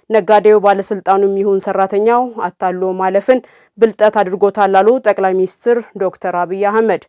ነጋዴው ባለስልጣኑም ይሁን ሰራተኛው አታሎ ማለፍን ብልጠት አድርጎታል አሉ ጠቅላይ ሚኒስትር ዶክተር አብይ አህመድ።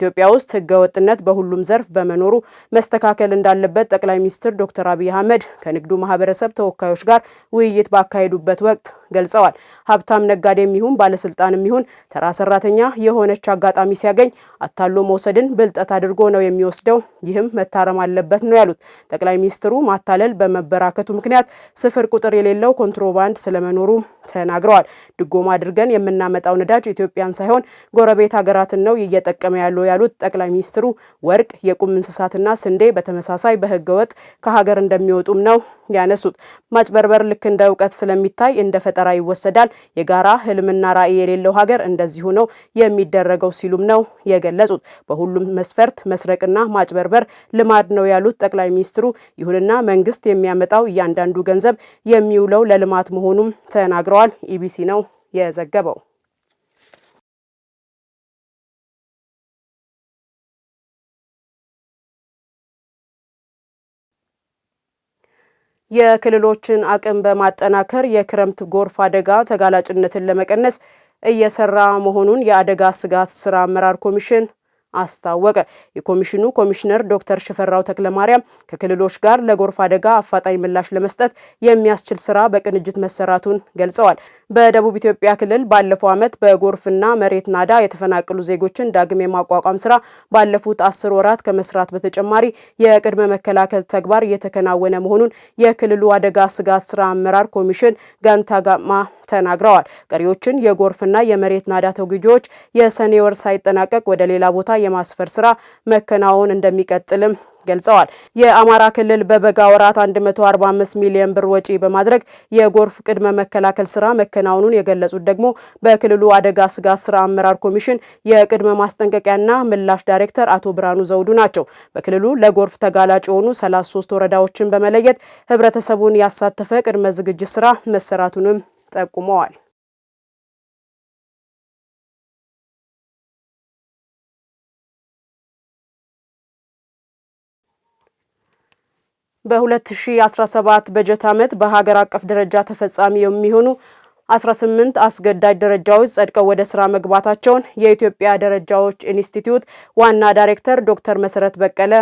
ኢትዮጵያ ውስጥ ህገወጥነት በሁሉም ዘርፍ በመኖሩ መስተካከል እንዳለበት ጠቅላይ ሚኒስትር ዶክተር አብይ አህመድ ከንግዱ ማህበረሰብ ተወካዮች ጋር ውይይት ባካሄዱበት ወቅት ገልጸዋል። ሀብታም ነጋዴም ይሁን ባለስልጣንም ይሁን ተራ ሰራተኛ የሆነች አጋጣሚ ሲያገኝ አታሎ መውሰድን ብልጠት አድርጎ ነው የሚወስደው። ይህም መታረም አለበት ነው ያሉት ጠቅላይ ሚኒስትሩ። ማታለል በመበራከቱ ምክንያት ስፍር ቁጥር የሌለው ኮንትሮባንድ ስለመኖሩ ተናግረዋል። ድጎማ አድርገን የምናመጣው ነዳጅ ኢትዮጵያን ሳይሆን ጎረቤት ሀገራትን ነው እየጠቀመ ያለው ያሉት ጠቅላይ ሚኒስትሩ ወርቅ፣ የቁም እንስሳትና ስንዴ በተመሳሳይ በህገወጥ ከሀገር እንደሚወጡም ነው ያነሱት። ማጭበርበር ልክ እንደ እውቀት ስለሚታይ እንደ ፈጠራ ይወሰዳል። የጋራ ህልምና ራዕይ የሌለው ሀገር እንደዚሁ ነው የሚደረገው ሲሉም ነው የገለጹት። በሁሉም መስፈርት መስረቅና ማጭበርበር ልማድ ነው ያሉት ጠቅላይ ሚኒስትሩ ይሁንና መንግስት የሚያመጣው እያንዳንዱ ገንዘብ የሚውለው ለልማት መሆኑም ተናግረዋል። ኢቢሲ ነው የዘገበው። የክልሎችን አቅም በማጠናከር የክረምት ጎርፍ አደጋ ተጋላጭነትን ለመቀነስ እየሰራ መሆኑን የአደጋ ስጋት ስራ አመራር ኮሚሽን አስታወቀ። የኮሚሽኑ ኮሚሽነር ዶክተር ሽፈራው ተክለማርያም ከክልሎች ጋር ለጎርፍ አደጋ አፋጣኝ ምላሽ ለመስጠት የሚያስችል ስራ በቅንጅት መሰራቱን ገልጸዋል። በደቡብ ኢትዮጵያ ክልል ባለፈው ዓመት በጎርፍና መሬት ናዳ የተፈናቀሉ ዜጎችን ዳግም የማቋቋም ስራ ባለፉት 10 ወራት ከመስራት በተጨማሪ የቅድመ መከላከል ተግባር እየተከናወነ መሆኑን የክልሉ አደጋ ስጋት ስራ አመራር ኮሚሽን ጋንታጋማ ተናግረዋል። ቀሪዎችን የጎርፍና የመሬት ናዳ ተጎጂዎች የሰኔ ወር ሳይጠናቀቅ ወደ ሌላ ቦታ የማስፈር ስራ መከናወን እንደሚቀጥልም ገልጸዋል። የአማራ ክልል በበጋ ወራት 145 ሚሊዮን ብር ወጪ በማድረግ የጎርፍ ቅድመ መከላከል ስራ መከናወኑን የገለጹት ደግሞ በክልሉ አደጋ ስጋት ስራ አመራር ኮሚሽን የቅድመ ማስጠንቀቂያና ምላሽ ዳይሬክተር አቶ ብርሃኑ ዘውዱ ናቸው። በክልሉ ለጎርፍ ተጋላጭ የሆኑ 33 ወረዳዎችን በመለየት ህብረተሰቡን ያሳተፈ ቅድመ ዝግጅት ስራ መሰራቱንም ጠቁመዋል። በ2017 በጀት ዓመት በሀገር አቀፍ ደረጃ ተፈጻሚ የሚሆኑ 18 አስገዳጅ ደረጃዎች ጸድቀው ወደ ስራ መግባታቸውን የኢትዮጵያ ደረጃዎች ኢንስቲትዩት ዋና ዳይሬክተር ዶክተር መሰረት በቀለ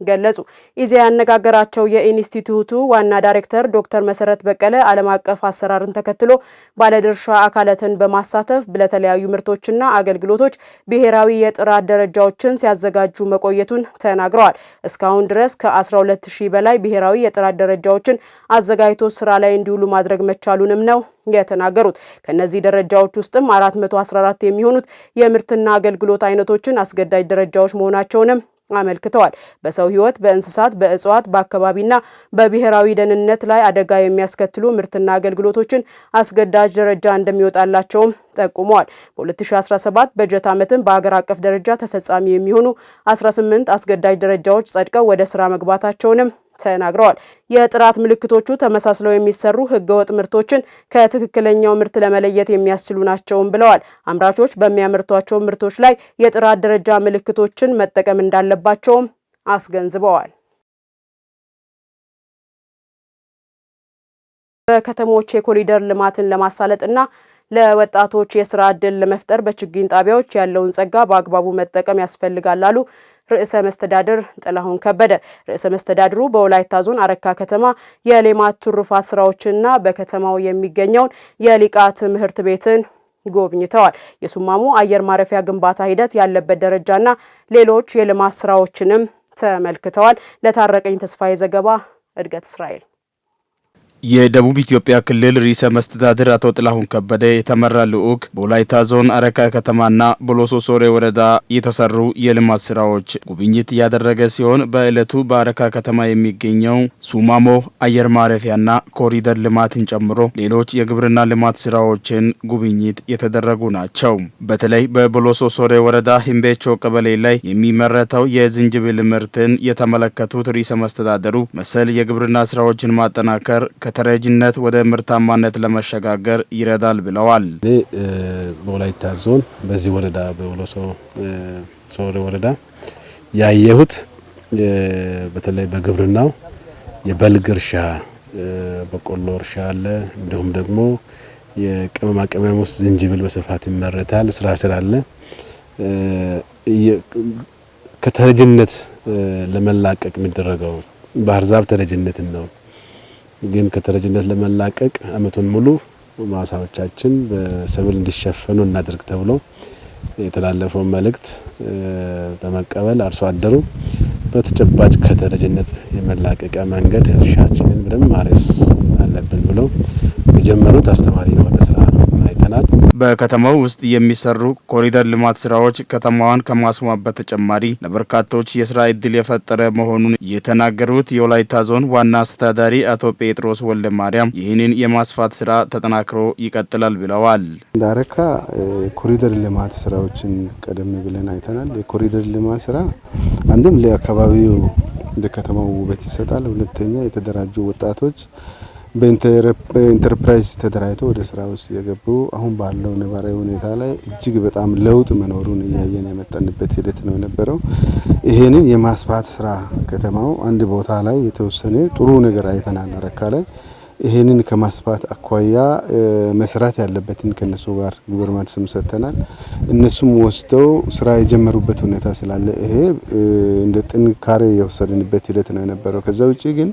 ገለጹ። ኢዜአ ያነጋገራቸው የኢንስቲትዩቱ ዋና ዳይሬክተር ዶክተር መሰረት በቀለ ዓለም አቀፍ አሰራርን ተከትሎ ባለድርሻ አካላትን በማሳተፍ ለተለያዩ ምርቶችና አገልግሎቶች ብሔራዊ የጥራት ደረጃዎችን ሲያዘጋጁ መቆየቱን ተናግረዋል። እስካሁን ድረስ ከ12000 በላይ ብሔራዊ የጥራት ደረጃዎችን አዘጋጅቶ ስራ ላይ እንዲውሉ ማድረግ መቻሉንም ነው የተናገሩት። ከነዚህ ደረጃዎች ውስጥም 414 የሚሆኑት የምርትና አገልግሎት አይነቶችን አስገዳጅ ደረጃዎች መሆናቸውንም አመልክተዋል። በሰው ሕይወት፣ በእንስሳት፣ በእጽዋት፣ በአካባቢና በብሔራዊ ደህንነት ላይ አደጋ የሚያስከትሉ ምርትና አገልግሎቶችን አስገዳጅ ደረጃ እንደሚወጣላቸውም ጠቁመዋል። በ2017 በጀት ዓመትም በአገር አቀፍ ደረጃ ተፈጻሚ የሚሆኑ 18 አስገዳጅ ደረጃዎች ጸድቀው ወደ ስራ መግባታቸውንም ተናግረዋል። የጥራት ምልክቶቹ ተመሳስለው የሚሰሩ ህገወጥ ምርቶችን ከትክክለኛው ምርት ለመለየት የሚያስችሉ ናቸውም ብለዋል። አምራቾች በሚያመርቷቸው ምርቶች ላይ የጥራት ደረጃ ምልክቶችን መጠቀም እንዳለባቸውም አስገንዝበዋል። በከተሞች የኮሪደር ልማትን ለማሳለጥና ለወጣቶች የስራ ዕድል ለመፍጠር በችግኝ ጣቢያዎች ያለውን ጸጋ በአግባቡ መጠቀም ያስፈልጋል አሉ ርዕሰ መስተዳድር ጥላሁን ከበደ። ርዕሰ መስተዳድሩ በወላይታ ዞን አረካ ከተማ የሌማት ትሩፋት ስራዎችና በከተማው የሚገኘውን የሊቃ ትምህርት ቤትን ጎብኝተዋል። የሱማሙ አየር ማረፊያ ግንባታ ሂደት ያለበት ደረጃና ሌሎች የልማት ስራዎችንም ተመልክተዋል። ለታረቀኝ ተስፋዬ ዘገባ እድገት እስራኤል። የደቡብ ኢትዮጵያ ክልል ርዕሰ መስተዳድር አቶ ጥላሁን ከበደ የተመራ ልዑክ በወላይታ ዞን አረካ ከተማና ቦሎሶ ሶሬ ወረዳ የተሰሩ የልማት ስራዎች ጉብኝት ያደረገ ሲሆን በዕለቱ በአረካ ከተማ የሚገኘው ሱማሞ አየር ማረፊያና ኮሪደር ልማትን ጨምሮ ሌሎች የግብርና ልማት ስራዎችን ጉብኝት የተደረጉ ናቸው። በተለይ በቦሎሶ ሶሬ ወረዳ ሂምቤቾ ቀበሌ ላይ የሚመረተው የዝንጅብል ምርትን የተመለከቱት ርዕሰ መስተዳድሩ መሰል የግብርና ስራዎችን ማጠናከር ከተረጅነት ወደ ምርታማነት ለመሸጋገር ይረዳል ብለዋል። በወላይታ ዞን በዚህ ወረዳ በቦሎሶ ሶሬ ወረዳ ያየሁት በተለይ በግብርናው የበልግ እርሻ በቆሎ እርሻ አለ። እንዲሁም ደግሞ የቅመማ ቅመም ውስጥ ዝንጅብል በስፋት ይመረታል። ስራ አለ። ከተረጅነት ለመላቀቅ የሚደረገው ባህር ዛፍ ተረጅነትን ነው። ግን ከተረጅነት ለመላቀቅ አመቱን ሙሉ ማሳዎቻችን በሰብል እንዲሸፈኑ እናድርግ ተብሎ የተላለፈው መልእክት በመቀበል አርሶ አደሩ በተጨባጭ ከተረጅነት የመላቀቂያ መንገድ እርሻችንን በደንብ ማረስ አለብን ብለው የጀመሩት አስተማሪ የሆነ ስራ አይተናል። በከተማው ውስጥ የሚሰሩ ኮሪደር ልማት ስራዎች ከተማዋን ከማስዋብ በተጨማሪ ለበርካቶች የስራ እድል የፈጠረ መሆኑን የተናገሩት የወላይታ ዞን ዋና አስተዳዳሪ አቶ ጴጥሮስ ወልደ ማርያም ይህንን የማስፋት ስራ ተጠናክሮ ይቀጥላል ብለዋል። ዳረካ ኮሪደር ልማት ስራዎችን ቀደም ብለን አይተናል። የኮሪደር ልማት ስራ አንድም ለአካባቢው ለከተማው ውበት ይሰጣል። ሁለተኛ የተደራጁ ወጣቶች በኢንተርፕራይዝ ተደራጅተው ወደ ስራ ውስጥ የገቡ አሁን ባለው ነባራዊ ሁኔታ ላይ እጅግ በጣም ለውጥ መኖሩን እያየን የመጣንበት ሂደት ነው የነበረው። ይሄንን የማስፋት ስራ ከተማው አንድ ቦታ ላይ የተወሰነ ጥሩ ነገር አይተናል አረካ ላይ። ይሄንን ከማስፋት አኳያ መስራት ያለበትን ከነሱ ጋር ግብር መልስም ሰጥተናል። እነሱም ወስደው ስራ የጀመሩበት ሁኔታ ስላለ ይሄ እንደ ጥንካሬ የወሰድንበት ሂደት ነው የነበረው። ከዛ ውጪ ግን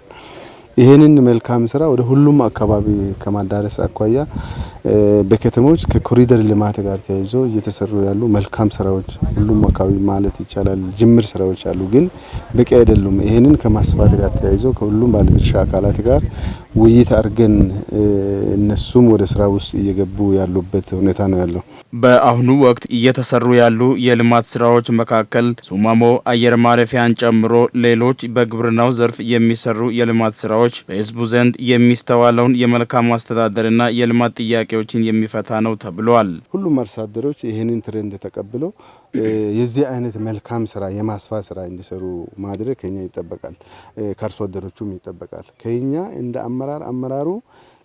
ይሄንን መልካም ስራ ወደ ሁሉም አካባቢ ከማዳረስ አኳያ በከተሞች ከኮሪደር ልማት ጋር ተያይዞ እየተሰሩ ያሉ መልካም ስራዎች ሁሉም አካባቢ ማለት ይቻላል ጅምር ስራዎች አሉ፣ ግን በቂ አይደሉም። ይሄንን ከማስፋት ጋር ተያይዞ ከሁሉም ባለድርሻ አካላት ጋር ውይይት አድርገን እነሱም ወደ ስራ ውስጥ እየገቡ ያሉበት ሁኔታ ነው ያለው። በአሁኑ ወቅት እየተሰሩ ያሉ የልማት ስራዎች መካከል ሱማሞ አየር ማረፊያን ጨምሮ ሌሎች በግብርናው ዘርፍ የሚሰሩ የልማት ስራዎች በህዝቡ ዘንድ የሚስተዋለውን የመልካም አስተዳደርና የልማት ጥያቄዎችን የሚፈታ ነው ተብሏል። ሁሉም አርሶ አደሮች ይህንን ትሬንድ ተቀብለው የዚህ አይነት መልካም ስራ የማስፋት ስራ እንዲሰሩ ማድረግ ከኛ ይጠበቃል፣ ከአርሶ አደሮቹም ይጠበቃል። ከኛ እንደ አመራሩ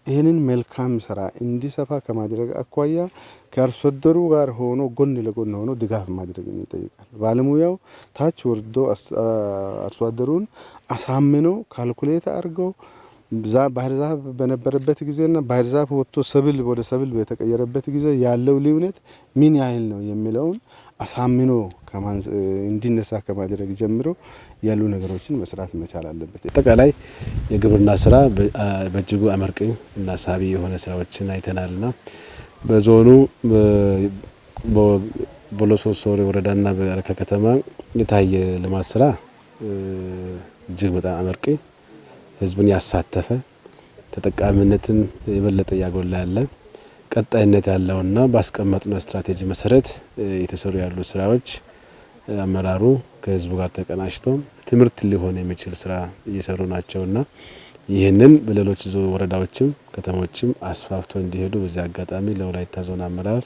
ይህንን መልካም ስራ እንዲሰፋ ከማድረግ አኳያ ከአርሶ አደሩ ጋር ሆኖ ጎን ለጎን ሆኖ ድጋፍ ማድረግ ይጠይቃል። ባለሙያው ታች ወርዶ አርሶ አደሩን አሳምኖ ካልኩሌት አድርገው ባህር ዛፍ በነበረበት ጊዜና ባህር ዛፍ ወጥቶ ሰብል ወደ ሰብል በተቀየረበት ጊዜ ያለው ልዩነት ምን ያህል ነው የሚለውን አሳምኖ እንዲነሳ ከማድረግ ጀምሮ ያሉ ነገሮችን መስራት መቻል አለበት። አጠቃላይ የግብርና ስራ በእጅጉ አመርቂ እና ሳቢ የሆነ ስራዎችን አይተናልና በዞኑ በቦሎሶ ሶሬ ወረዳና በአረካ ከተማ የታየ ልማት ስራ እጅግ በጣም አመርቂ፣ ህዝብን ያሳተፈ፣ ተጠቃሚነትን የበለጠ ያጎላ ያለ ቀጣይነት ያለውና ባስቀመጥነው ስትራቴጂ መሰረት የተሰሩ ያሉ ስራዎች አመራሩ ከህዝቡ ጋር ተቀናጅቶ ትምህርት ሊሆን የሚችል ስራ እየሰሩ ናቸውና ይህንን በሌሎች ወረዳዎችም ከተሞችም አስፋፍቶ እንዲሄዱ በዚህ አጋጣሚ ለወላይታ ዞን አመራር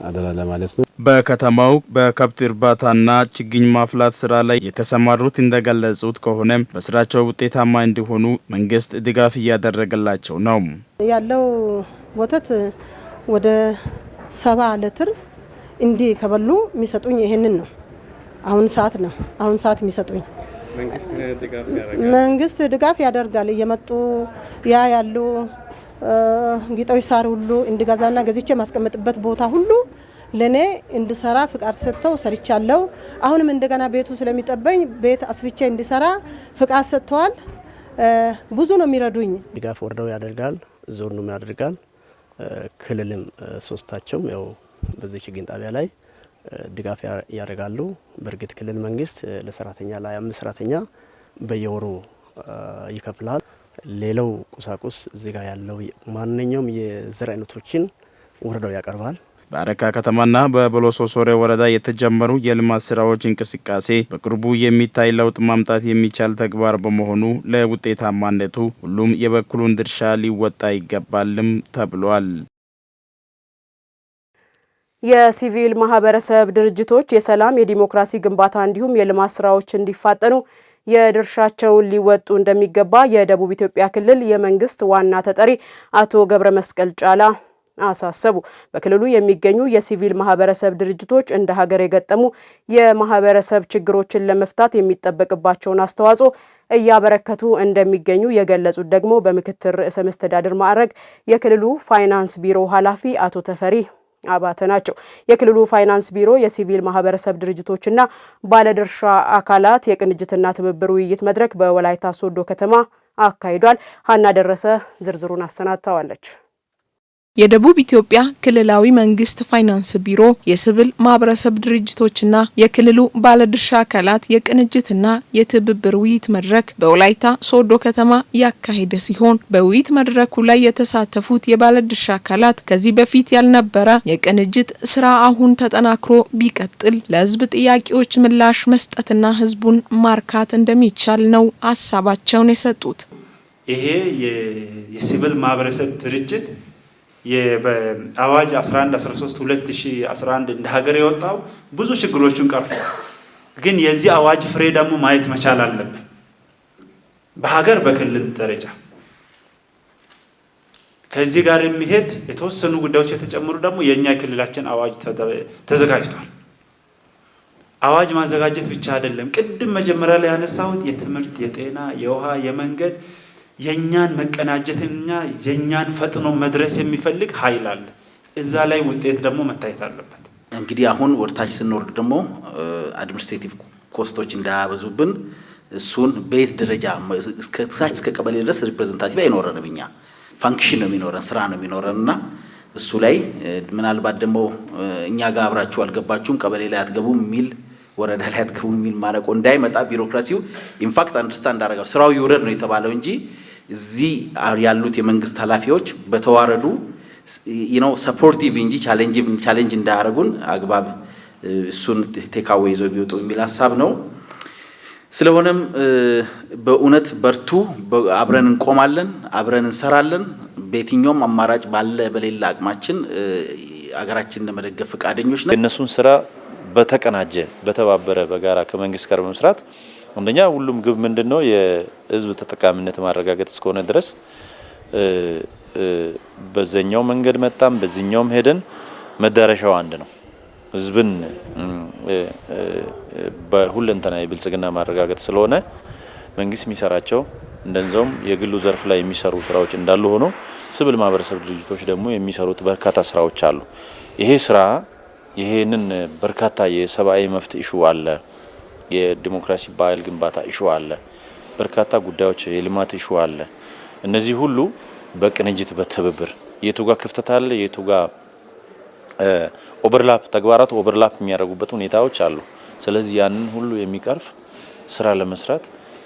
አደራ ለማለት ነው። በከተማው በከብት እርባታና ችግኝ ማፍላት ስራ ላይ የተሰማሩት እንደገለጹት ከሆነ በስራቸው ውጤታማ እንዲሆኑ መንግስት ድጋፍ እያደረገላቸው ነው። ያለው ወተት ወደ 70 ሊትር እንዲህ ከበሉ የሚሰጡኝ ይሄንን ነው። አሁን ሰዓት የሚሰጡኝ መንግስት ድጋፍ ያደርጋል። እየመጡ ያሉ ጊጦች ሳር ሁሉ እንድገዛና ገዝቼ ማስቀመጥበት ቦታ ሁሉ ለኔ እንድሰራ ፍቃድ ሰጥተው ሰርቻለሁ። አሁንም እንደገና ቤቱ ስለሚጠበኝ ቤት አስፍቼ እንድሰራ ፍቃድ ሰጥተዋል። ብዙ ነው የሚረዱኝ። ድጋፍ ወርደው ያደርጋል፣ ዞኑም ያደርጋል፣ ክልልም ሶስታቸውም ያው በዚህ ችግኝ ጣቢያ ላይ ድጋፍ ያደርጋሉ። በእርግጥ ክልል መንግስት ለሰራተኛ ለ5 ሰራተኛ በየወሩ ይከፍላል። ሌላው ቁሳቁስ እዚህ ጋር ያለው ማንኛውም የዘር አይነቶችን ወረዳው ያቀርባል። በአረካ ከተማና በቦሎሶ ሶሬ ወረዳ የተጀመሩ የልማት ስራዎች እንቅስቃሴ በቅርቡ የሚታይ ለውጥ ማምጣት የሚቻል ተግባር በመሆኑ ለውጤታማነቱ ሁሉም የበኩሉን ድርሻ ሊወጣ ይገባልም ተብሏል። የሲቪል ማህበረሰብ ድርጅቶች የሰላም የዲሞክራሲ ግንባታ እንዲሁም የልማት ስራዎች እንዲፋጠኑ የድርሻቸውን ሊወጡ እንደሚገባ የደቡብ ኢትዮጵያ ክልል የመንግስት ዋና ተጠሪ አቶ ገብረ መስቀል ጫላ አሳሰቡ። በክልሉ የሚገኙ የሲቪል ማህበረሰብ ድርጅቶች እንደ ሀገር የገጠሙ የማህበረሰብ ችግሮችን ለመፍታት የሚጠበቅባቸውን አስተዋጽኦ እያበረከቱ እንደሚገኙ የገለጹት ደግሞ በምክትል ርዕሰ መስተዳድር ማዕረግ የክልሉ ፋይናንስ ቢሮ ኃላፊ አቶ ተፈሪ አባተ ናቸው። የክልሉ ፋይናንስ ቢሮ የሲቪል ማህበረሰብ ድርጅቶችና ባለድርሻ አካላት የቅንጅትና ትብብር ውይይት መድረክ በወላይታ ሶዶ ከተማ አካሂዷል። ሀና ደረሰ ዝርዝሩን አሰናድታዋለች። የደቡብ ኢትዮጵያ ክልላዊ መንግስት ፋይናንስ ቢሮ የሲቪል ማህበረሰብ ድርጅቶችና የክልሉ ባለድርሻ አካላት የቅንጅትና የትብብር ውይይት መድረክ በወላይታ ሶዶ ከተማ ያካሄደ ሲሆን በውይይት መድረኩ ላይ የተሳተፉት የባለድርሻ አካላት ከዚህ በፊት ያልነበረ የቅንጅት ስራ አሁን ተጠናክሮ ቢቀጥል ለህዝብ ጥያቄዎች ምላሽ መስጠትና ህዝቡን ማርካት እንደሚቻል ነው ሀሳባቸውን የሰጡት። ይሄ የሲቪል ማህበረሰብ ድርጅት የአዋጅ 1113/2011 እንደ ሀገር የወጣው ብዙ ችግሮችን ቀርፏል። ግን የዚህ አዋጅ ፍሬ ደግሞ ማየት መቻል አለብን። በሀገር በክልል ደረጃ ከዚህ ጋር የሚሄድ የተወሰኑ ጉዳዮች የተጨመሩ ደግሞ የኛ የክልላችን አዋጅ ተዘጋጅቷል። አዋጅ ማዘጋጀት ብቻ አይደለም። ቅድም መጀመሪያ ላይ ያነሳሁት የትምህርት፣ የጤና፣ የውሃ፣ የመንገድ የኛን መቀናጀትና የኛን ፈጥኖ መድረስ የሚፈልግ ኃይል አለ። እዛ ላይ ውጤት ደግሞ መታየት አለበት። እንግዲህ አሁን ወርታች ስንወርድ ደግሞ አድሚኒስትሬቲቭ ኮስቶች እንዳያበዙብን እሱን በየት ደረጃ እስከ ቀበሌ ድረስ ሪፕሬዘንታቲቭ አይኖረንም። እኛ ፋንክሽን ነው የሚኖረን፣ ስራ ነው የሚኖረንና እሱ ላይ ምናልባት ደግሞ እኛ ጋር አብራችሁ አልገባችሁም ቀበሌ ላይ አትገቡም የሚል ወረዳ ላይ አትገቡም የሚል ማረቆ እንዳይመጣ ቢሮክራሲው ኢንፋክት አንደርስታንድ አደረጋው ስራው ይውረድ ነው የተባለው እንጂ እዚህ ያሉት የመንግስት ኃላፊዎች በተዋረዱ ሰፖርቲቭ እንጂ ቻሌንጅ እንዳያረጉን አግባብ እሱን ቴካዌ ይዘው ቢወጡ የሚል ሀሳብ ነው። ስለሆነም በእውነት በርቱ፣ አብረን እንቆማለን፣ አብረን እንሰራለን። በየትኛውም አማራጭ ባለ በሌላ አቅማችን አገራችንን ለመደገፍ ፈቃደኞች ነን። የእነሱን ስራ በተቀናጀ በተባበረ በጋራ ከመንግስት ጋር በመስራት አንደኛ ሁሉም ግብ ምንድነው የህዝብ ተጠቃሚነት ማረጋገጥ እስከሆነ ድረስ በዘኛው መንገድ መጣም በዚህኛውም ሄደን መዳረሻው አንድ ነው። ህዝብን በሁለንተናዊ ብልጽግና ማረጋገጥ ስለሆነ መንግስት የሚሰራቸው እንደዛውም የግሉ ዘርፍ ላይ የሚሰሩ ስራዎች እንዳሉ ሆኖ ሲቪል ማህበረሰብ ድርጅቶች ደግሞ የሚሰሩት በርካታ ስራዎች አሉ። ይሄ ስራ ይሄንን በርካታ የሰብአዊ መብት ኢሹ አለ፣ የዲሞክራሲ ባህል ግንባታ ኢሹ አለ፣ በርካታ ጉዳዮች የልማት ኢሹ አለ። እነዚህ ሁሉ በቅንጅት በትብብር የቱጋ ክፍተት አለ፣ የቱጋ ኦቨርላፕ ተግባራት ኦቨርላፕ የሚያደርጉበት ሁኔታዎች አሉ። ስለዚህ ያንን ሁሉ የሚቀርፍ ስራ ለመስራት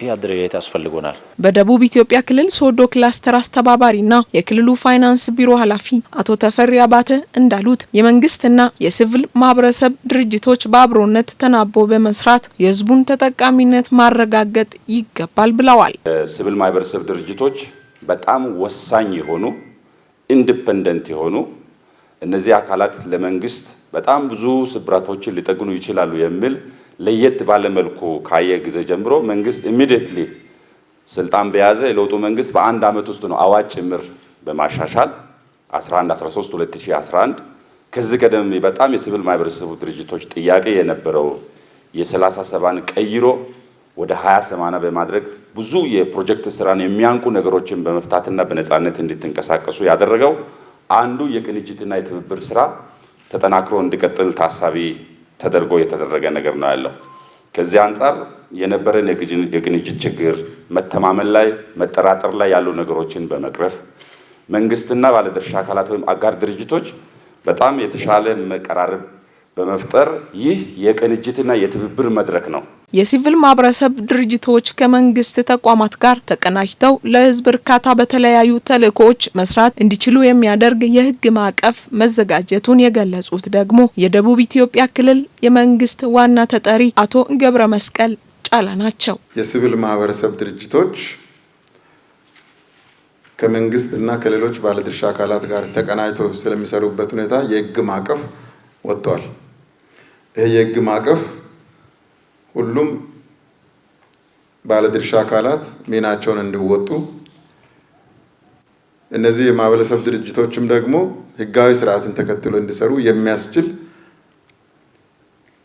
አደረጃጀት ያስፈልጎናል። በደቡብ ኢትዮጵያ ክልል ሶዶ ክላስተር አስተባባሪና የክልሉ ፋይናንስ ቢሮ ኃላፊ አቶ ተፈሪ አባተ እንዳሉት የመንግስትና የሲቪል ማህበረሰብ ድርጅቶች በአብሮነት ተናቦ በመስራት የህዝቡን ተጠቃሚነት ማረጋገጥ ይገባል ብለዋል። ሲቪል ማህበረሰብ ድርጅቶች በጣም ወሳኝ የሆኑ ኢንዲፔንደንት የሆኑ እነዚህ አካላት ለመንግስት በጣም ብዙ ስብራቶችን ሊጠግኑ ይችላሉ የሚል ለየት ባለ መልኩ ካየ ጊዜ ጀምሮ መንግስት ኢሚዲየትሊ ስልጣን በያዘ የለውጡ መንግስት በአንድ አመት ውስጥ ነው አዋጅ ጭምር በማሻሻል 1113/2011 ከዚህ ቀደም በጣም የሲቪል ማህበረሰብ ድርጅቶች ጥያቄ የነበረው የ37 ቀይሮ ወደ 20/80 በማድረግ ብዙ የፕሮጀክት ስራን የሚያንቁ ነገሮችን በመፍታትና በነጻነት እንድትንቀሳቀሱ ያደረገው አንዱ የቅንጅትና የትብብር ስራ ተጠናክሮ እንዲቀጥል ታሳቢ ተደርጎ የተደረገ ነገር ነው ያለው። ከዚህ አንፃር የነበረን የቅንጅት ችግር መተማመን ላይ መጠራጠር ላይ ያሉ ነገሮችን በመቅረፍ መንግስትና ባለድርሻ አካላት ወይም አጋር ድርጅቶች በጣም የተሻለ መቀራረብ በመፍጠር ይህ የቅንጅትና የትብብር መድረክ ነው። የሲቪል ማህበረሰብ ድርጅቶች ከመንግስት ተቋማት ጋር ተቀናጅተው ለህዝብ እርካታ በተለያዩ ተልእኮዎች መስራት እንዲችሉ የሚያደርግ የህግ ማዕቀፍ መዘጋጀቱን የገለጹት ደግሞ የደቡብ ኢትዮጵያ ክልል የመንግስት ዋና ተጠሪ አቶ ገብረ መስቀል ጫላ ናቸው። የሲቪል ማህበረሰብ ድርጅቶች ከመንግስት እና ከሌሎች ባለድርሻ አካላት ጋር ተቀናጅተው ስለሚሰሩበት ሁኔታ የህግ ማዕቀፍ ወጥቷል። ይህ የህግ ማዕቀፍ ሁሉም ባለድርሻ አካላት ሚናቸውን እንዲወጡ እነዚህ የማህበረሰብ ድርጅቶችም ደግሞ ህጋዊ ስርዓትን ተከትሎ እንዲሰሩ የሚያስችል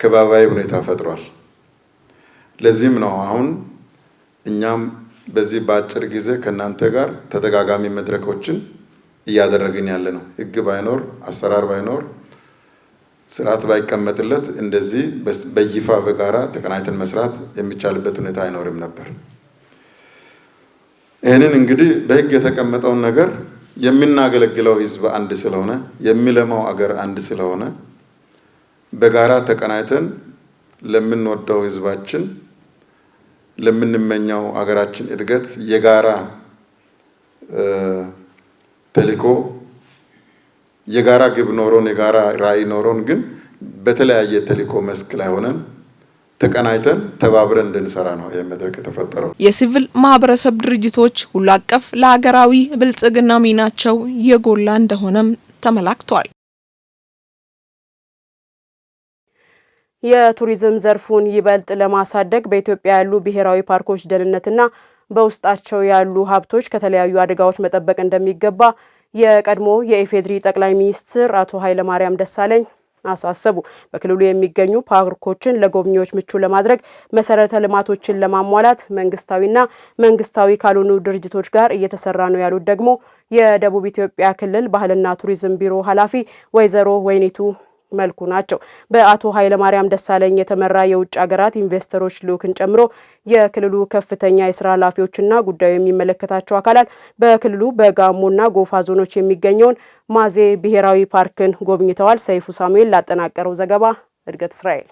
ከባባይ ሁኔታ ፈጥሯል። ለዚህም ነው አሁን እኛም በዚህ በአጭር ጊዜ ከናንተ ጋር ተደጋጋሚ መድረኮችን እያደረግን ያለ ነው። ህግ ባይኖር አሰራር ባይኖር ስርዓት ባይቀመጥለት እንደዚህ በይፋ በጋራ ተቀናይተን መስራት የሚቻልበት ሁኔታ አይኖርም ነበር። ይህንን እንግዲህ በህግ የተቀመጠውን ነገር የምናገለግለው ህዝብ አንድ ስለሆነ የሚለማው አገር አንድ ስለሆነ በጋራ ተቀናይተን ለምንወደው ህዝባችን ለምንመኘው አገራችን እድገት የጋራ ተልዕኮ የጋራ ግብ ኖሮን የጋራ ራዕይ ኖሮን ግን በተለያየ ተልዕኮ መስክ ላይ ሆነን ተቀናይተን ተባብረን እንድንሰራ ነው ይህ መድረክ የተፈጠረው። የሲቪል ማህበረሰብ ድርጅቶች ሁሉ አቀፍ ለሀገራዊ ብልጽግና ሚናቸው የጎላ እንደሆነም ተመላክቷል። የቱሪዝም ዘርፉን ይበልጥ ለማሳደግ በኢትዮጵያ ያሉ ብሔራዊ ፓርኮች ደህንነትና በውስጣቸው ያሉ ሀብቶች ከተለያዩ አደጋዎች መጠበቅ እንደሚገባ የቀድሞ የኢፌድሪ ጠቅላይ ሚኒስትር አቶ ኃይለማርያም ደሳለኝ አሳሰቡ። በክልሉ የሚገኙ ፓርኮችን ለጎብኚዎች ምቹ ለማድረግ መሰረተ ልማቶችን ለማሟላት መንግስታዊና መንግስታዊ ካልሆኑ ድርጅቶች ጋር እየተሰራ ነው ያሉት ደግሞ የደቡብ ኢትዮጵያ ክልል ባህልና ቱሪዝም ቢሮ ኃላፊ ወይዘሮ ወይኒቱ መልኩ ናቸው። በአቶ ኃይለማርያም ደሳለኝ የተመራ የውጭ ሀገራት ኢንቨስተሮች ልዑክን ጨምሮ የክልሉ ከፍተኛ የስራ ኃላፊዎችና ጉዳዩ የሚመለከታቸው አካላት በክልሉ በጋሞና ጎፋ ዞኖች የሚገኘውን ማዜ ብሔራዊ ፓርክን ጎብኝተዋል። ሰይፉ ሳሙኤል ላጠናቀረው ዘገባ እድገት እስራኤል።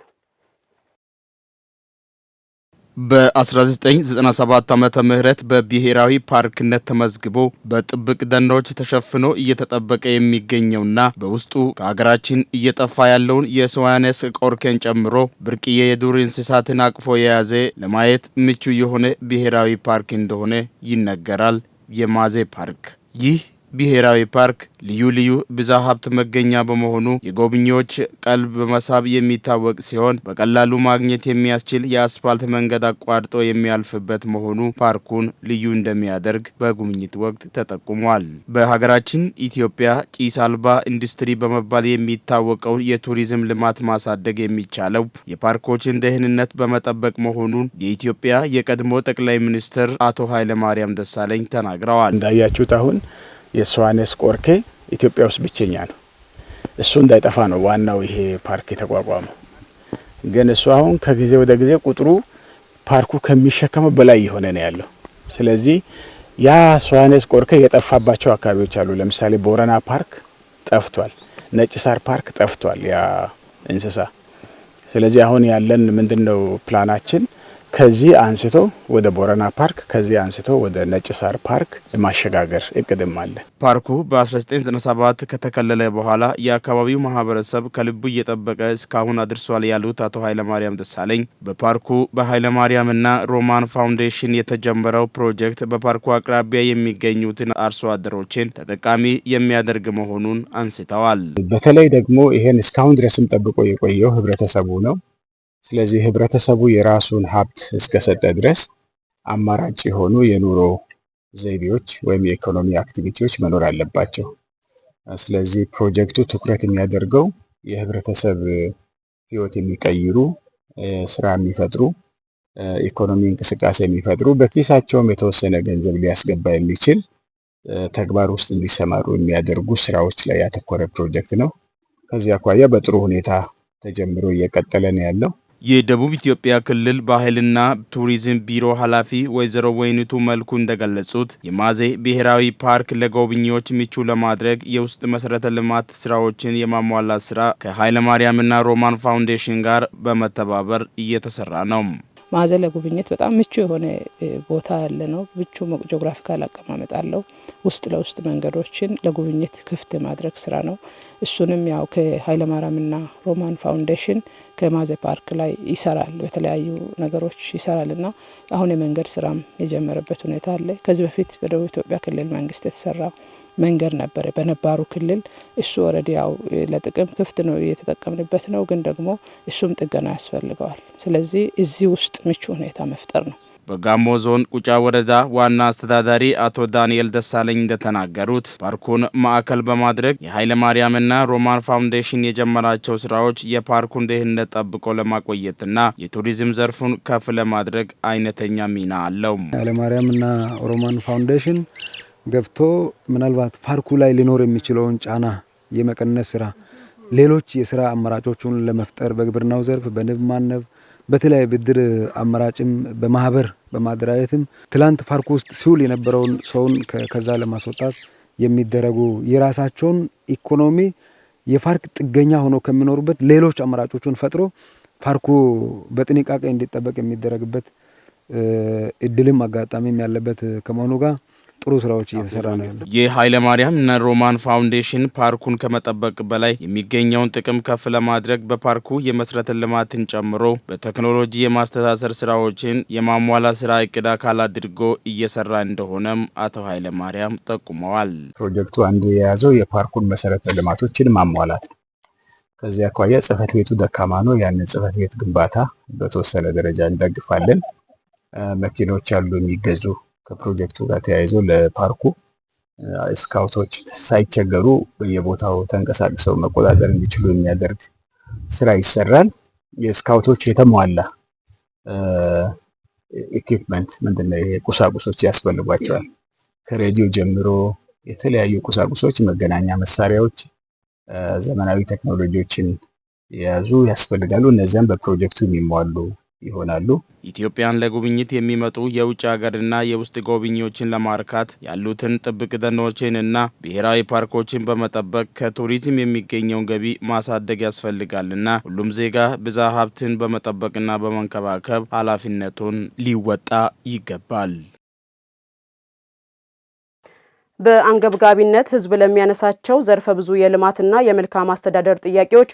በ1997 ዓመተ ምህረት በብሔራዊ ፓርክነት ተመዝግቦ በጥብቅ ደኖች ተሸፍኖ እየተጠበቀ የሚገኘውና በውስጡ ከሀገራችን እየጠፋ ያለውን የስዋኔስ ቆርኬን ጨምሮ ብርቅዬ የዱር እንስሳትን አቅፎ የያዘ ለማየት ምቹ የሆነ ብሔራዊ ፓርክ እንደሆነ ይነገራል። የማዜ ፓርክ ይህ ብሔራዊ ፓርክ ልዩ ልዩ ብዝሃ ሀብት መገኛ በመሆኑ የጎብኚዎች ቀልብ በመሳብ የሚታወቅ ሲሆን በቀላሉ ማግኘት የሚያስችል የአስፋልት መንገድ አቋርጦ የሚያልፍበት መሆኑ ፓርኩን ልዩ እንደሚያደርግ በጉብኝት ወቅት ተጠቁሟል። በሀገራችን ኢትዮጵያ ጭስ አልባ ኢንዱስትሪ በመባል የሚታወቀውን የቱሪዝም ልማት ማሳደግ የሚቻለው የፓርኮችን ደህንነት በመጠበቅ መሆኑን የኢትዮጵያ የቀድሞ ጠቅላይ ሚኒስትር አቶ ኃይለማርያም ደሳለኝ ተናግረዋል። እንዳያችሁት አሁን የስዋኔስ ቆርኬ ኢትዮጵያ ውስጥ ብቸኛ ነው። እሱ እንዳይጠፋ ነው ዋናው ይሄ ፓርክ የተቋቋመው። ግን እሱ አሁን ከጊዜ ወደ ጊዜ ቁጥሩ ፓርኩ ከሚሸከመው በላይ የሆነ ነው ያለው። ስለዚህ ያ ስዋኔስ ቆርኬ የጠፋባቸው አካባቢዎች አሉ። ለምሳሌ ቦረና ፓርክ ጠፍቷል፣ ነጭ ሳር ፓርክ ጠፍቷል ያ እንስሳ። ስለዚህ አሁን ያለን ምንድነው ፕላናችን ከዚህ አንስቶ ወደ ቦረና ፓርክ ከዚህ አንስቶ ወደ ነጭ ሳር ፓርክ ማሸጋገር እቅድም አለ። ፓርኩ በ1997 ከተከለለ በኋላ የአካባቢው ማህበረሰብ ከልቡ እየጠበቀ እስካሁን አድርሷል ያሉት አቶ ኃይለማርያም ደሳለኝ በፓርኩ በኃይለማርያምና ሮማን ፋውንዴሽን የተጀመረው ፕሮጀክት በፓርኩ አቅራቢያ የሚገኙትን አርሶ አደሮችን ተጠቃሚ የሚያደርግ መሆኑን አንስተዋል። በተለይ ደግሞ ይሄን እስካሁን ድረስም ጠብቆ የቆየው ህብረተሰቡ ነው። ስለዚህ ህብረተሰቡ የራሱን ሀብት እስከሰጠ ድረስ አማራጭ የሆኑ የኑሮ ዘይቤዎች ወይም የኢኮኖሚ አክቲቪቲዎች መኖር አለባቸው። ስለዚህ ፕሮጀክቱ ትኩረት የሚያደርገው የህብረተሰብ ህይወት የሚቀይሩ ስራ የሚፈጥሩ ኢኮኖሚ እንቅስቃሴ የሚፈጥሩ በኪሳቸውም የተወሰነ ገንዘብ ሊያስገባ የሚችል ተግባር ውስጥ እንዲሰማሩ የሚያደርጉ ስራዎች ላይ ያተኮረ ፕሮጀክት ነው። ከዚህ አኳያ በጥሩ ሁኔታ ተጀምሮ እየቀጠለ ነው ያለው። የደቡብ ኢትዮጵያ ክልል ባህልና ቱሪዝም ቢሮ ኃላፊ ወይዘሮ ወይኒቱ መልኩ እንደገለጹት የማዜ ብሔራዊ ፓርክ ለጎብኚዎች ምቹ ለማድረግ የውስጥ መሰረተ ልማት ስራዎችን የማሟላት ስራ ከኃይለማርያምና ሮማን ፋውንዴሽን ጋር በመተባበር እየተሰራ ነው። ማዜ ለጉብኝት በጣም ምቹ የሆነ ቦታ ያለ ነው። ምቹ ጂኦግራፊካል አቀማመጥ አለው። ውስጥ ለውስጥ መንገዶችን ለጉብኝት ክፍት ማድረግ ስራ ነው። እሱንም ያው ከኃይለማርያምና ሮማን ፋውንዴሽን ከማዜ ፓርክ ላይ ይሰራል፣ በተለያዩ ነገሮች ይሰራልና አሁን የመንገድ ስራም የጀመረበት ሁኔታ አለ። ከዚህ በፊት በደቡብ ኢትዮጵያ ክልል መንግስት የተሰራ መንገድ ነበረ በነባሩ ክልል። እሱ ኦልሬዲ ያው ለጥቅም ክፍት ነው እየተጠቀምንበት ነው፣ ግን ደግሞ እሱም ጥገና ያስፈልገዋል። ስለዚህ እዚህ ውስጥ ምቹ ሁኔታ መፍጠር ነው። በጋሞ ዞን ቁጫ ወረዳ ዋና አስተዳዳሪ አቶ ዳንኤል ደሳለኝ እንደተናገሩት ፓርኩን ማዕከል በማድረግ የኃይለ ማርያምና ሮማን ፋውንዴሽን የጀመራቸው ስራዎች የፓርኩን ደህንነት ጠብቆ ለማቆየትና የቱሪዝም ዘርፉን ከፍ ለማድረግ አይነተኛ ሚና አለው። ኃይለ ማርያምና ሮማን ፋውንዴሽን ገብቶ ምናልባት ፓርኩ ላይ ሊኖር የሚችለውን ጫና የመቀነስ ስራ ሌሎች የስራ አማራጮችን ለመፍጠር በግብርናው ዘርፍ በንብ ማነብ በተለያየ ብድር አማራጭም በማህበር በማደራጀትም ትላንት ፓርክ ውስጥ ሲውል የነበረውን ሰውን ከዛ ለማስወጣት የሚደረጉ የራሳቸውን ኢኮኖሚ የፓርክ ጥገኛ ሆኖ ከሚኖሩበት ሌሎች አማራጮችን ፈጥሮ ፓርኩ በጥንቃቄ እንዲጠበቅ የሚደረግበት እድልም አጋጣሚም ያለበት ከመሆኑ ጋር ጥሩ ስራዎች እየተሰራ ነው። የኃይለ ማርያም እና ሮማን ፋውንዴሽን ፓርኩን ከመጠበቅ በላይ የሚገኘውን ጥቅም ከፍ ለማድረግ በፓርኩ የመሰረተ ልማትን ጨምሮ በቴክኖሎጂ የማስተሳሰር ስራዎችን የማሟላት ስራ እቅድ አካል አድርጎ እየሰራ እንደሆነም አቶ ኃይለ ማርያም ጠቁመዋል። ፕሮጀክቱ አንዱ የያዘው የፓርኩን መሰረተ ልማቶችን ማሟላት ነው። ከዚያ አኳያ ጽህፈት ቤቱ ደካማ ነው። ያንን ጽህፈት ቤት ግንባታ በተወሰነ ደረጃ እንደግፋለን። መኪኖች አሉ የሚገዙ ከፕሮጀክቱ ጋር ተያይዞ ለፓርኩ ስካውቶች ሳይቸገሩ በየቦታው ተንቀሳቅሰው መቆጣጠር እንዲችሉ የሚያደርግ ስራ ይሰራል። የስካውቶች የተሟላ ኢኩዊፕመንት ምንድነው ቁሳቁሶች ያስፈልጓቸዋል። ከሬዲዮ ጀምሮ የተለያዩ ቁሳቁሶች፣ መገናኛ መሳሪያዎች፣ ዘመናዊ ቴክኖሎጂዎችን የያዙ ያስፈልጋሉ። እነዚያም በፕሮጀክቱ የሚሟሉ ይሆናሉ። ኢትዮጵያን ለጉብኝት የሚመጡ የውጭ ሀገርና የውስጥ ጎብኚዎችን ለማርካት ያሉትን ጥብቅ ደኖችንና ብሔራዊ ፓርኮችን በመጠበቅ ከቱሪዝም የሚገኘውን ገቢ ማሳደግ ያስፈልጋልና ሁሉም ዜጋ ብዝሃ ሀብትን በመጠበቅና በመንከባከብ ኃላፊነቱን ሊወጣ ይገባል። በአንገብጋቢነት ህዝብ ለሚያነሳቸው ዘርፈ ብዙ የልማትና የመልካም አስተዳደር ጥያቄዎች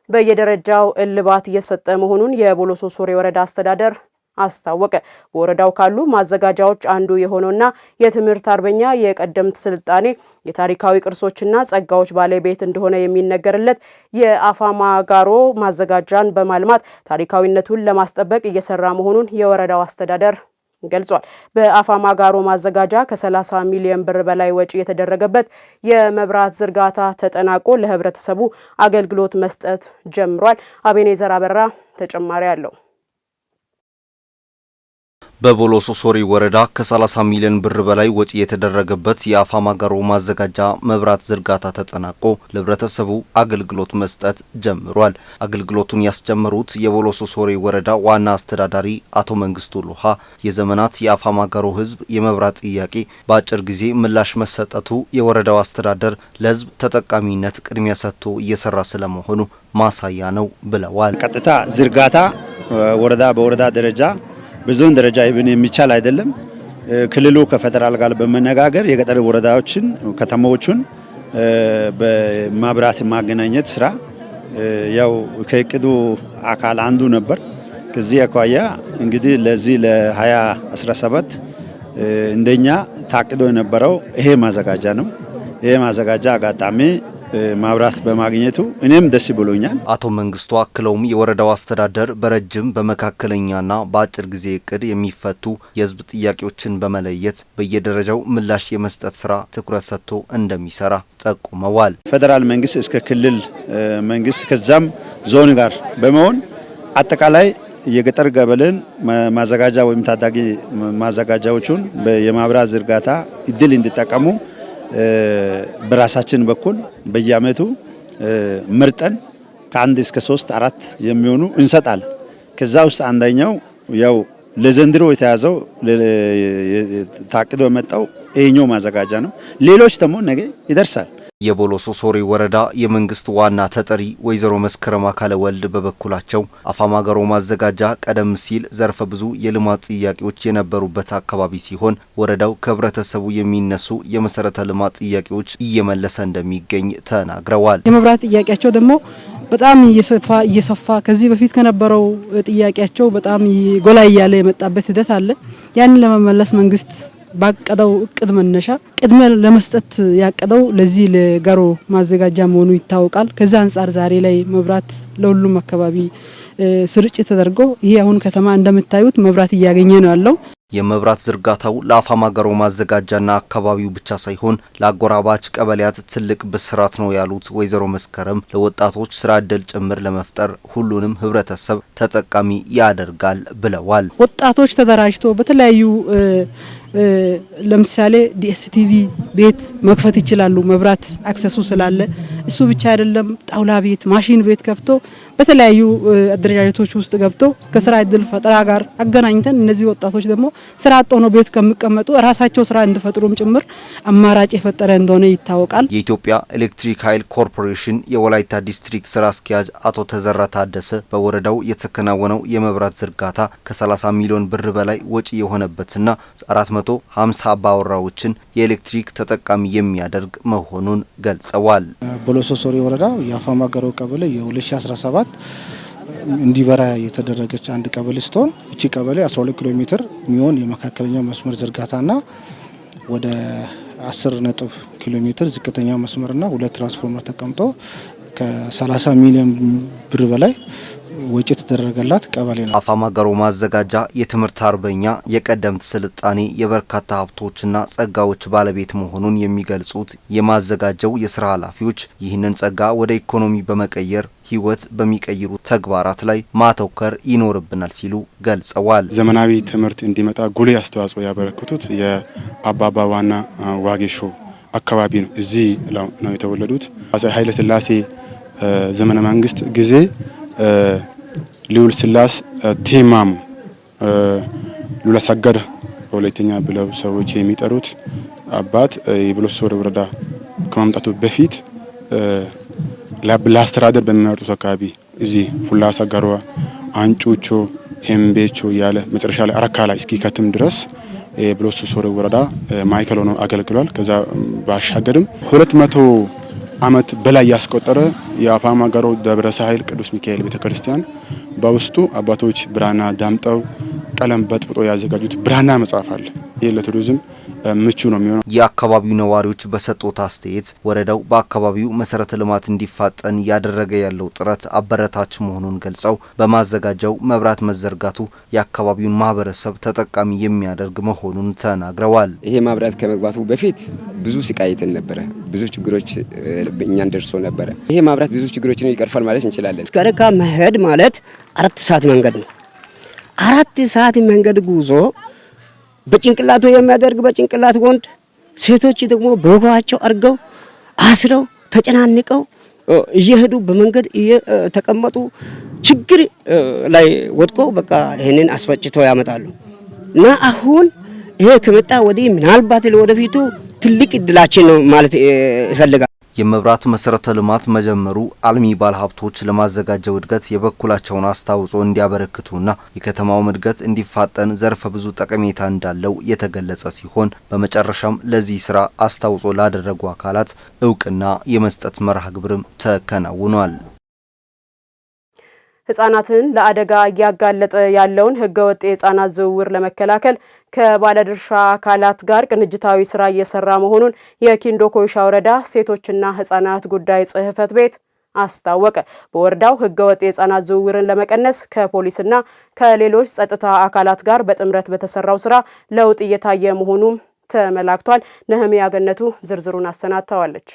በየደረጃው እልባት እየተሰጠ መሆኑን የቦሎሶ ሶሬ ወረዳ አስተዳደር አስታወቀ። በወረዳው ካሉ ማዘጋጃዎች አንዱ የሆነውና የትምህርት አርበኛ የቀደምት ስልጣኔ የታሪካዊ ቅርሶችና ጸጋዎች ባለቤት እንደሆነ የሚነገርለት የአፋማ ጋሮ ማዘጋጃን በማልማት ታሪካዊነቱን ለማስጠበቅ እየሰራ መሆኑን የወረዳው አስተዳደር ገልጿል። በአፋማ ጋሮ ማዘጋጃ ከ30 ሚሊዮን ብር በላይ ወጪ የተደረገበት የመብራት ዝርጋታ ተጠናቆ ለህብረተሰቡ አገልግሎት መስጠት ጀምሯል። አቤኔዘር አበራ ተጨማሪ አለው። በቦሎሶ ሶሬ ወረዳ ከ30 ሚሊዮን ብር በላይ ወጪ የተደረገበት የአፋማ ጋሮ ማዘጋጃ መብራት ዝርጋታ ተጠናቆ ለህብረተሰቡ አገልግሎት መስጠት ጀምሯል። አገልግሎቱን ያስጀመሩት የቦሎሶ ሶሬ ወረዳ ዋና አስተዳዳሪ አቶ መንግስቱ ሉሃ የዘመናት የአፋማ ጋሮ ህዝብ የመብራት ጥያቄ በአጭር ጊዜ ምላሽ መሰጠቱ የወረዳው አስተዳደር ለህዝብ ተጠቃሚነት ቅድሚያ ሰጥቶ እየሰራ ስለመሆኑ ማሳያ ነው ብለዋል። ቀጥታ ዝርጋታ ወረዳ በወረዳ ደረጃ ብዙውን ደረጃ ይብን የሚቻል አይደለም። ክልሉ ከፌደራል ጋር በመነጋገር የገጠር ወረዳዎችን ከተማዎችን በማብራት ማገናኘት ስራ ያው ከእቅዱ አካል አንዱ ነበር። ከዚህ አኳያ እንግዲህ ለዚህ ለ2017 እንደኛ ታቅዶ የነበረው ይሄ ማዘጋጃ ነው። ይሄ ማዘጋጃ አጋጣሚ ማብራት በማግኘቱ እኔም ደስ ብሎኛል። አቶ መንግስቱ አክለውም የወረዳው አስተዳደር በረጅም በመካከለኛና በአጭር ጊዜ እቅድ የሚፈቱ የህዝብ ጥያቄዎችን በመለየት በየደረጃው ምላሽ የመስጠት ስራ ትኩረት ሰጥቶ እንደሚሰራ ጠቁመዋል። ፌደራል መንግስት እስከ ክልል መንግስት ከዛም ዞን ጋር በመሆን አጠቃላይ የገጠር ገበልን ማዘጋጃ ወይም ታዳጊ ማዘጋጃዎቹን የማብራት ዝርጋታ እድል እንዲጠቀሙ በራሳችን በኩል በየአመቱ ምርጠን ከ1 እስከ 3 4 የሚሆኑ እንሰጣለን። ከዛ ውስጥ አንደኛው ያው ለዘንድሮ የተያዘው ታቅዶ የመጣው ይሄኛው ማዘጋጃ ነው። ሌሎች ደግሞ ነገ ይደርሳል። የቦሎሶ ሶሬ ወረዳ የመንግስት ዋና ተጠሪ ወይዘሮ መስከረም አካለ ወልድ በበኩላቸው አፋማ ጋሮ ማዘጋጃ ቀደም ሲል ዘርፈ ብዙ የልማት ጥያቄዎች የነበሩበት አካባቢ ሲሆን ወረዳው ከህብረተሰቡ የሚነሱ የመሰረተ ልማት ጥያቄዎች እየመለሰ እንደሚገኝ ተናግረዋል። የመብራት ጥያቄያቸው ደግሞ በጣም እየሰፋ ከዚህ በፊት ከነበረው ጥያቄያቸው በጣም ጎላ እያለ የመጣበት ሂደት አለ። ያንን ለመመለስ መንግስት ባቀደው እቅድ መነሻ ቅድመ ለመስጠት ያቀደው ለዚህ ለጋሮ ማዘጋጃ መሆኑ ይታወቃል። ከዛ አንፃር ዛሬ ላይ መብራት ለሁሉም አካባቢ ስርጭት ተደርጎ ይሄ አሁን ከተማ እንደምታዩት መብራት እያገኘ ነው ያለው። የመብራት ዝርጋታው ለአፋማ ጋሮ ማዘጋጃና አካባቢው ብቻ ሳይሆን ለአጎራባች ቀበሌያት ትልቅ ብስራት ነው ያሉት ወይዘሮ መስከረም ለወጣቶች ስራ ዕድል ጭምር ለመፍጠር ሁሉንም ህብረተሰብ ተጠቃሚ ያደርጋል ብለዋል። ወጣቶች ተደራጅቶ በተለያዩ ለምሳሌ ዲኤስቲቪ ቤት መክፈት ይችላሉ። መብራት አክሰሱ ስላለ እሱ ብቻ አይደለም፣ ጣውላ ቤት፣ ማሽን ቤት ከፍቶ በተለያዩ አደረጃጀቶች ውስጥ ገብቶ ከስራ ዕድል ፈጠራ ጋር አገናኝተን እነዚህ ወጣቶች ደግሞ ስራ አጥ ሆነው ቤት ከሚቀመጡ ራሳቸው ስራ እንዲፈጥሩም ጭምር አማራጭ የፈጠረ እንደሆነ ይታወቃል። የኢትዮጵያ ኤሌክትሪክ ኃይል ኮርፖሬሽን የወላይታ ዲስትሪክት ስራ አስኪያጅ አቶ ተዘራ ታደሰ በወረዳው የተከናወነው የመብራት ዝርጋታ ከ30 ሚሊዮን ብር በላይ ወጪ የሆነበትና 450 አባወራዎችን የኤሌክትሪክ ተጠቃሚ የሚያደርግ መሆኑን ገልጸዋል። ቦሎሶ ሶሪ ወረዳ የአፋማ ጋሮ ቀበሌ የ2017 እንዲበራ የተደረገች አንድ ቀበሌ ስትሆን እቺ ቀበሌ 12 ኪሎ ሜትር የሚሆን የመካከለኛው መስመር ዝርጋታና ወደ 10 ኪሎ ሜትር ዝቅተኛ መስመርና 2 ትራንስፎርመር ተቀምጦ ከ30 ሚሊዮን ብር በላይ ወጪ የተደረገላት ቀበሌ ነው። አፋማ ጋሮ ማዘጋጃ የትምህርት አርበኛ የቀደምት ስልጣኔ የበርካታ ሀብቶችና ጸጋዎች ባለቤት መሆኑን የሚገልጹት የማዘጋጃው የስራ ኃላፊዎች ይህንን ጸጋ ወደ ኢኮኖሚ በመቀየር ህይወት በሚቀይሩ ተግባራት ላይ ማተኮር ይኖርብናል ሲሉ ገልጸዋል። ዘመናዊ ትምህርት እንዲመጣ ጉልህ አስተዋጽኦ ያበረከቱት የአባባ ዋና ዋጌሾ አካባቢ ነው። እዚህ ነው የተወለዱት። አፄ ኃይለ ሥላሴ ዘመነ መንግስት ጊዜ ልዑል ስላሴ ቴማሙ ሉላ ሰገድ በሁለተኛ ብለው ሰዎች የሚጠሩት አባት የቦሎሶ ሶሪ ወረዳ ከመምጣቱ በፊት ለአስተዳደር በሚመርጡት አካባቢ እዚህ ፉላሳ ጋሮ፣ አንጩቾ፣ ሄምቤቾ ያለ መጨረሻ ላይ አረካ ላይ እስኪከትም ድረስ የቦሎሶ ሶሪ ወረዳ ማዕከል ሆኖ አገልግሏል። ከዛ ባሻገርም 200 ዓመት በላይ ያስቆጠረ የአፋማ ጋሮ ደብረ ሳህል ቅዱስ ሚካኤል ቤተክርስቲያን በውስጡ አባቶች ብራና ዳምጠው ቀለም በጥብጦ ያዘጋጁት ብራና መጽሐፍ አለ። ይህ ለቱሪዝም ምቹ ነው የሚሆነው። የአካባቢው ነዋሪዎች በሰጡት አስተያየት ወረዳው በአካባቢው መሰረተ ልማት እንዲፋጠን እያደረገ ያለው ጥረት አበረታች መሆኑን ገልጸው በማዘጋጃው መብራት መዘርጋቱ የአካባቢውን ማህበረሰብ ተጠቃሚ የሚያደርግ መሆኑን ተናግረዋል። ይሄ መብራት ከመግባቱ በፊት ብዙ ስቃይትን ነበረ፣ ብዙ ችግሮች እኛን ደርሶ ነበረ። ይሄ መብራት ብዙ ችግሮችን ይቀርፋል ማለት እንችላለን። እስከ አረካ መሄድ ማለት 4 ሰዓት መንገድ ነው። 4 ሰዓት መንገድ ጉዞ በጭንቅላቱ የሚያደርግ በጭንቅላት ወንድ፣ ሴቶች ደግሞ በወገባቸው አርገው አስረው ተጨናንቀው እየሄዱ በመንገድ እየተቀመጡ ችግር ላይ ወድቆ በቃ ይሄንን አስፈጭተው ያመጣሉ። እና አሁን ይሄ ከመጣ ወዲህ ምናልባት ለወደፊቱ ትልቅ እድላችን ነው ማለት ይፈልጋል። የመብራት መሰረተ ልማት መጀመሩ አልሚ ባለሀብቶች ለማዘጋጀው እድገት የበኩላቸውን አስተዋጽኦ እንዲያበረክቱና የከተማው እድገት እንዲፋጠን ዘርፈ ብዙ ጠቀሜታ እንዳለው የተገለጸ ሲሆን በመጨረሻም ለዚህ ስራ አስተዋጽኦ ላደረጉ አካላት እውቅና የመስጠት መርሃ ግብርም ተከናውኗል። ህጻናትን ለአደጋ እያጋለጠ ያለውን ህገወጥ የህጻናት ዝውውር ለመከላከል ከባለድርሻ አካላት ጋር ቅንጅታዊ ስራ እየሰራ መሆኑን የኪንዶ ኮይሻ ወረዳ ሴቶችና ህጻናት ጉዳይ ጽህፈት ቤት አስታወቀ። በወረዳው ህገወጥ የህጻናት ዝውውርን ለመቀነስ ከፖሊስና ከሌሎች ጸጥታ አካላት ጋር በጥምረት በተሰራው ስራ ለውጥ እየታየ መሆኑም ተመላክቷል። ነህሚያ ገነቱ ዝርዝሩን አሰናድታዋለች።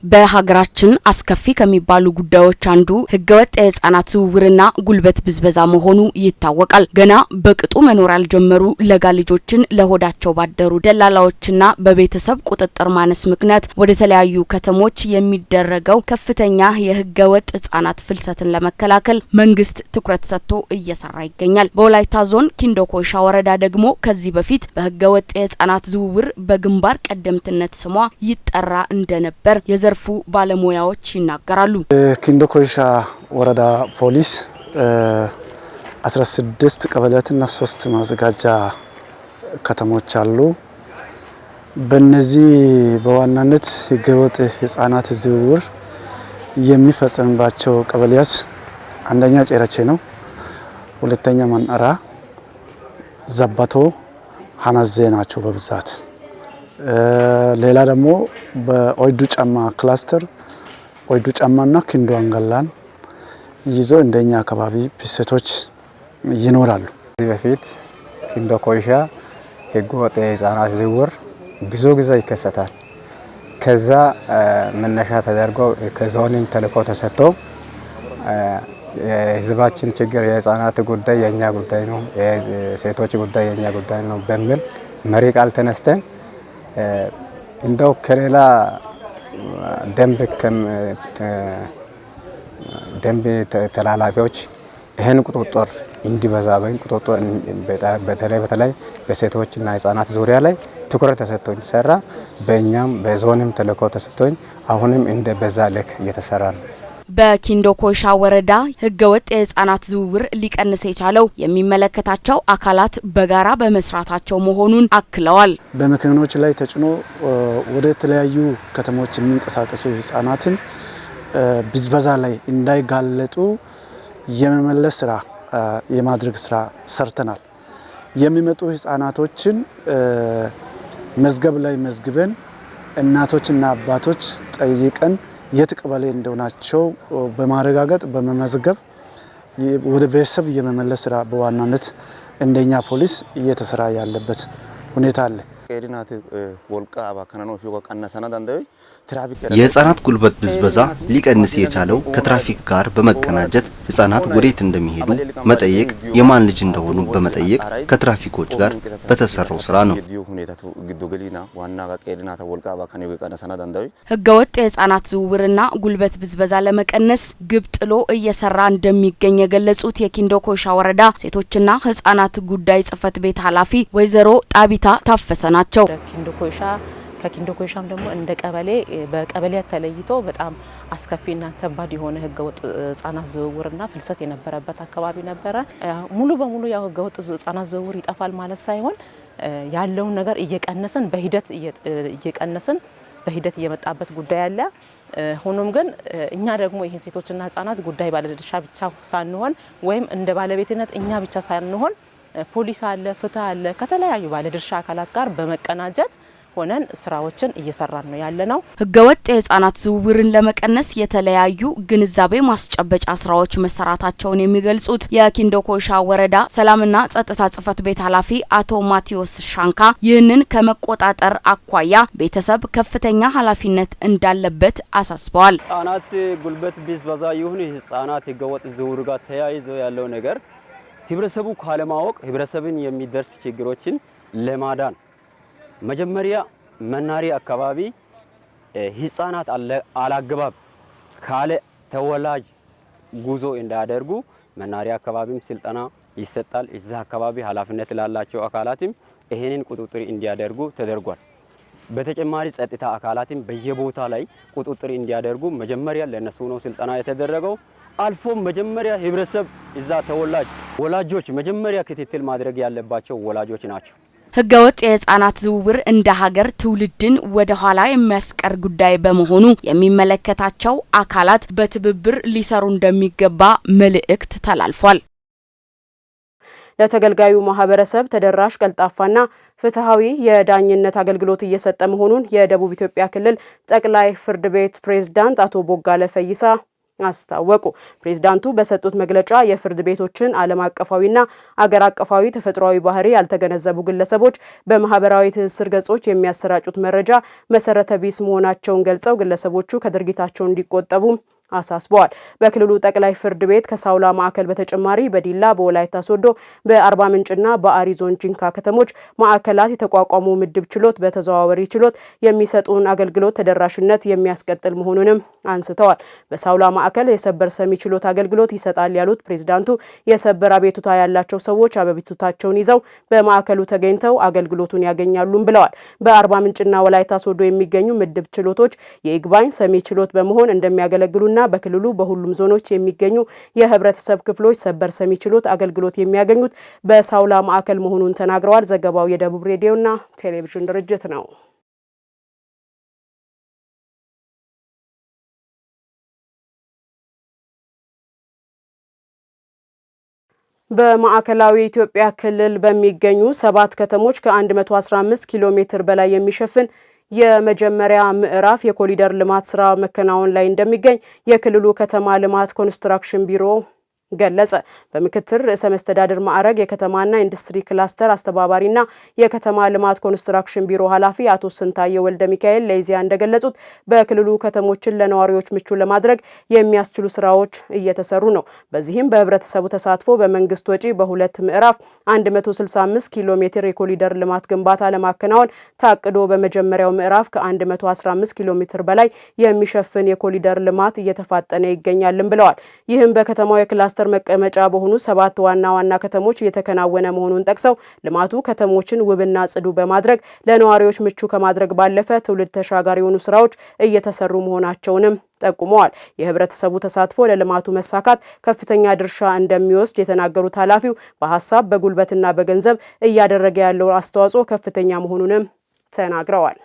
በሀገራችን አስከፊ ከሚባሉ ጉዳዮች አንዱ ህገወጥ የህጻናት ዝውውርና ጉልበት ብዝበዛ መሆኑ ይታወቃል። ገና በቅጡ መኖር ያልጀመሩ ለጋ ልጆችን ለሆዳቸው ባደሩ ደላላዎችና በቤተሰብ ቁጥጥር ማነስ ምክንያት ወደ ተለያዩ ከተሞች የሚደረገው ከፍተኛ የህገወጥ ህጻናት ፍልሰትን ለመከላከል መንግስት ትኩረት ሰጥቶ እየሰራ ይገኛል። በወላይታ ዞን ኪንዶ ኮይሻ ወረዳ ደግሞ ከዚህ በፊት በህገወጥ የህጻናት ዝውውር በግንባር ቀደምትነት ስሟ ይጠራ እንደነበር ዘርፉ ባለሙያዎች ይናገራሉ። ኪንዶ ኮይሻ ወረዳ ፖሊስ 16 ቀበሌያትና 3 ማዘጋጃ ከተሞች አሉ። በእነዚህ በዋናነት ህገወጥ ህጻናት ዝውውር የሚፈጸምባቸው ቀበሌያት አንደኛ ጨረቼ ነው፣ ሁለተኛ መንአራ፣ ዘባቶ፣ ሀናዜ ናቸው በብዛት። ሌላ ደግሞ በኦይዱ ጫማ ክላስተር ኦይዱ ጫማና ኪንዶ አንገላን ይዞ እንደኛ አካባቢ ፒሴቶች ይኖራሉ። ከዚህ በፊት ኪንዶ ኮይሻ ህገወጥ የህፃናት ዝውውር ብዙ ጊዜ ይከሰታል። ከዛ መነሻ ተደርጎ ከዞንም ተልዕኮ ተሰጥቶ የህዝባችን ችግር የህፃናት ጉዳይ የኛ ጉዳይ ነው፣ የሴቶች ጉዳይ የኛ ጉዳይ ነው በሚል መሪ ቃል ተነስተን እንደው ከሌላ ደንብ ተላላፊዎች ይህን ቁጥጥር እንዲበዛ ወይም ቁጥጥር በተለይ በሴቶችና ህፃናት ዙሪያ ላይ ትኩረት ተሰጥቶኝ ሰራ። በእኛም በዞንም ተልዕኮ ተሰጥቶኝ አሁንም እንደ በዛ ልክ እየተሰራ ነው። በኪንዶ ኮይሻ ወረዳ ህገወጥ የህፃናት ዝውውር ሊቀንስ የቻለው የሚመለከታቸው አካላት በጋራ በመስራታቸው መሆኑን አክለዋል። በመኪኖች ላይ ተጭኖ ወደ ተለያዩ ከተሞች የሚንቀሳቀሱ ህፃናትን ብዝበዛ ላይ እንዳይጋለጡ የመመለስ ስራ የማድረግ ስራ ሰርተናል። የሚመጡ ህፃናቶችን መዝገብ ላይ መዝግበን እናቶችና አባቶች ጠይቀን የት ቀበሌ እንደሆናቸው በማረጋገጥ በመመዝገብ ወደ ቤተሰብ የመመለስ ስራ በዋናነት እንደኛ ፖሊስ እየተሰራ ያለበት ሁኔታ አለ። የህፃናት ጉልበት ብዝበዛ ሊቀንስ የቻለው ከትራፊክ ጋር በመቀናጀት ህፃናት ወዴት እንደሚሄዱ መጠየቅ፣ የማን ልጅ እንደሆኑ በመጠየቅ ከትራፊኮች ጋር በተሰራው ስራ ነው። ህገወጥ የህፃናት ዝውውርና ጉልበት ብዝበዛ ለመቀነስ ግብ ጥሎ እየሰራ እንደሚገኝ የገለጹት የኪንዶ ኮይሻ ወረዳ ሴቶችና ህፃናት ጉዳይ ጽህፈት ቤት ኃላፊ ወይዘሮ ጣቢታ ታፈሰ ናቸው። ከኪንዶ ኮይሻም ደግሞ እንደ ቀበሌ በቀበሌያት ተለይቶ በጣም አስከፊና ከባድ የሆነ ህገወጥ ህፃናት ዝውውርና ፍልሰት የነበረበት አካባቢ ነበረ። ሙሉ በሙሉ ያው ህገወጥ ህፃናት ዝውውር ይጠፋል ማለት ሳይሆን ያለውን ነገር እየቀነስን በሂደት እየመጣበት ጉዳይ አለ። ሆኖም ግን እኛ ደግሞ ይሄን ሴቶችና ህፃናት ጉዳይ ባለድርሻ ብቻ ሳንሆን ወይም እንደ ባለቤትነት እኛ ብቻ ሳንሆን ፖሊስ አለ፣ ፍትህ አለ፣ ከተለያዩ ባለድርሻ አካላት ጋር በመቀናጀት ሆነን ስራዎችን እየሰራን ነው ያለነው። ህገወጥ የህፃናት ዝውውርን ለመቀነስ የተለያዩ ግንዛቤ ማስጨበጫ ስራዎች መሰራታቸውን የሚገልጹት የኪንዶ ኮይሻ ወረዳ ሰላምና ጸጥታ ጽህፈት ቤት ኃላፊ አቶ ማቴዎስ ሻንካ ይህንን ከመቆጣጠር አኳያ ቤተሰብ ከፍተኛ ኃላፊነት እንዳለበት አሳስበዋል። ህፃናት ጉልበት ብዝበዛ ይሁን ህፃናት ህገወጥ ዝውውር ጋር ተያይዞ ያለው ነገር ህብረተሰቡ ካለማወቅ ህብረተሰብን የሚደርስ ችግሮችን ለማዳን መጀመሪያ መናሪያ አካባቢ ህፃናት አላግባብ ካለ ተወላጅ ጉዞ እንዳያደርጉ መናሪያ አካባቢም ስልጠና ይሰጣል። እዛ አካባቢ ኃላፊነት ላላቸው አካላትም ይሄንን ቁጥጥር እንዲያደርጉ ተደርጓል። በተጨማሪ ጸጥታ አካላትም በየቦታ ላይ ቁጥጥር እንዲያደርጉ መጀመሪያ ለነሱ ነው ስልጠና የተደረገው። አልፎ መጀመሪያ ህብረተሰብ እዛ ተወላጅ ወላጆች መጀመሪያ ክትትል ማድረግ ያለባቸው ወላጆች ናቸው። ህገወጥ የህፃናት ዝውውር እንደ ሀገር ትውልድን ወደ ኋላ የሚያስቀር ጉዳይ በመሆኑ የሚመለከታቸው አካላት በትብብር ሊሰሩ እንደሚገባ መልእክት ተላልፏል። ለተገልጋዩ ማህበረሰብ ተደራሽ ቀልጣፋና ፍትሃዊ የዳኝነት አገልግሎት እየሰጠ መሆኑን የደቡብ ኢትዮጵያ ክልል ጠቅላይ ፍርድ ቤት ፕሬዝዳንት አቶ ቦጋለ ፈይሳ አስታወቁ። ፕሬዝዳንቱ በሰጡት መግለጫ የፍርድ ቤቶችን ዓለም አቀፋዊና አገር አቀፋዊ ተፈጥሯዊ ባህሪ ያልተገነዘቡ ግለሰቦች በማህበራዊ ትስስር ገጾች የሚያሰራጩት መረጃ መሰረተ ቢስ መሆናቸውን ገልጸው ግለሰቦቹ ከድርጊታቸው እንዲቆጠቡ አሳስበዋል። በክልሉ ጠቅላይ ፍርድ ቤት ከሳውላ ማዕከል በተጨማሪ በዲላ፣ በወላይታ ሶዶ፣ በአርባ ምንጭና በአሪ ዞን ጂንካ ከተሞች ማዕከላት የተቋቋሙ ምድብ ችሎት በተዘዋዋሪ ችሎት የሚሰጡን አገልግሎት ተደራሽነት የሚያስቀጥል መሆኑንም አንስተዋል። በሳውላ ማዕከል የሰበር ሰሚ ችሎት አገልግሎት ይሰጣል ያሉት ፕሬዝዳንቱ የሰበር አቤቱታ ያላቸው ሰዎች አቤቱታቸውን ይዘው በማዕከሉ ተገኝተው አገልግሎቱን ያገኛሉም ብለዋል። በአርባ ምንጭና ወላይታ ሶዶ የሚገኙ ምድብ ችሎቶች የይግባኝ ሰሚ ችሎት በመሆን እንደሚያገለግሉና በክልሉ በሁሉም ዞኖች የሚገኙ የህብረተሰብ ክፍሎች ሰበር ሰሚ ችሎት አገልግሎት የሚያገኙት በሳውላ ማዕከል መሆኑን ተናግረዋል። ዘገባው የደቡብ ሬዲዮና ቴሌቪዥን ድርጅት ነው። በማዕከላዊ ኢትዮጵያ ክልል በሚገኙ 7 ከተሞች ከ115 ኪሎ ሜትር በላይ የሚሸፍን የመጀመሪያ ምዕራፍ የኮሪደር ልማት ስራ መከናወን ላይ እንደሚገኝ የክልሉ ከተማ ልማት ኮንስትራክሽን ቢሮ ገለጸ። በምክትል ርዕሰ መስተዳድር ማዕረግ የከተማና ኢንዱስትሪ ክላስተር አስተባባሪና የከተማ ልማት ኮንስትራክሽን ቢሮ ኃላፊ አቶ ስንታየ ወልደ ሚካኤል ለኢዜአ እንደገለጹት በክልሉ ከተሞችን ለነዋሪዎች ምቹ ለማድረግ የሚያስችሉ ስራዎች እየተሰሩ ነው። በዚህም በህብረተሰቡ ተሳትፎ በመንግስት ወጪ በሁለት ምዕራፍ 165 ኪሎ ሜትር የኮሪደር ልማት ግንባታ ለማከናወን ታቅዶ በመጀመሪያው ምዕራፍ ከ115 ኪሎ ሜትር በላይ የሚሸፍን የኮሪደር ልማት እየተፋጠነ ይገኛልም ብለዋል። ይህም በከተማው የክላስተር መቀመጫ በሆኑ 7 ዋና ዋና ከተሞች እየተከናወነ መሆኑን ጠቅሰው ልማቱ ከተሞችን ውብና ጽዱ በማድረግ ለነዋሪዎች ምቹ ከማድረግ ባለፈ ትውልድ ተሻጋሪ የሆኑ ስራዎች እየተሰሩ መሆናቸውንም ጠቁመዋል። የህብረተሰቡ ተሳትፎ ለልማቱ መሳካት ከፍተኛ ድርሻ እንደሚወስድ የተናገሩት ኃላፊው በሀሳብ በጉልበትና በገንዘብ እያደረገ ያለው አስተዋጽኦ ከፍተኛ መሆኑንም ተናግረዋል።